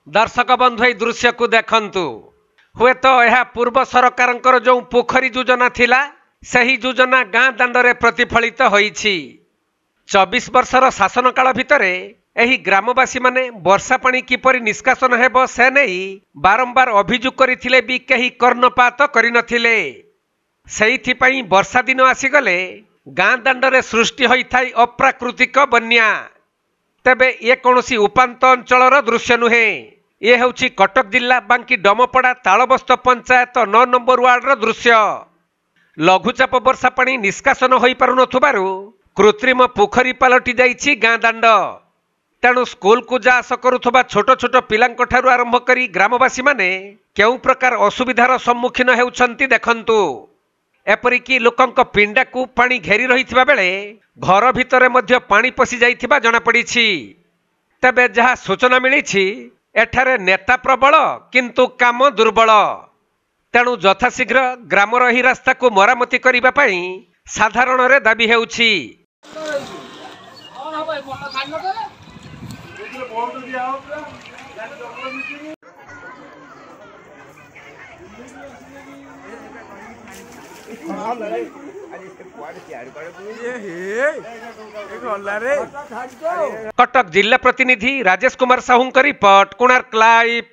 दर्शक बंधु ए दृश्य को देखंतु हुए तो यह पूर्व सरकार जो पोखरी योजना थिला सही योजना गाँ दांडे प्रतिफलित होईछि। 24 वर्षर शासन काल भितर एही ग्रामवासी माने वर्षा पानी किपरि निष्कासन हेबो से नहीं बारंबार अभियोग करथिले भी कहीं कर्णपात करिनथिले। सेहिथिपई वर्षा दिन आसीगले गाँ दांडे सृष्टि होइथाय अप्राकृतिक बन्या। तेबे ये कौनसी उपांत अंचलर दृश्य नुहे, ये होछि कटक जिला बांकी डमपड़ा तालबस्त पंचायत 9 नंबर वार्डर दृश्य। लघुचाप वर्षा पानी निष्कासन होई पारु नथुबारु कृत्रिम पोखरी पलटि जाइछि गाँ दांड। तेणु स्कूल को जा आस करुथबा छोट छोट पिलांक ठारु आरंभ करी ग्रामवासी माने केउ प्रकार असुविधार सम्मुखीन हेउछंती देखंतु। एपरिकी लोकंक पिंडा को पानी घेरी रहिथिबा बेले घर भितरे मध्य पानी पसी जाइथिबा जଣା पड़िछि। तबे जहा सूचना मिलिछि एठारे नेता प्रबल किंतु काम दुर्बल। तेणु यथाशीघ्र ग्रामर ही रास्ता को मरामती करिबा पई साधारण रे दाबी हेउछि। कटक जिला प्रतिनिधि राजेश कुमार साहू का रिपोर्ट, कोणार्क लाइव।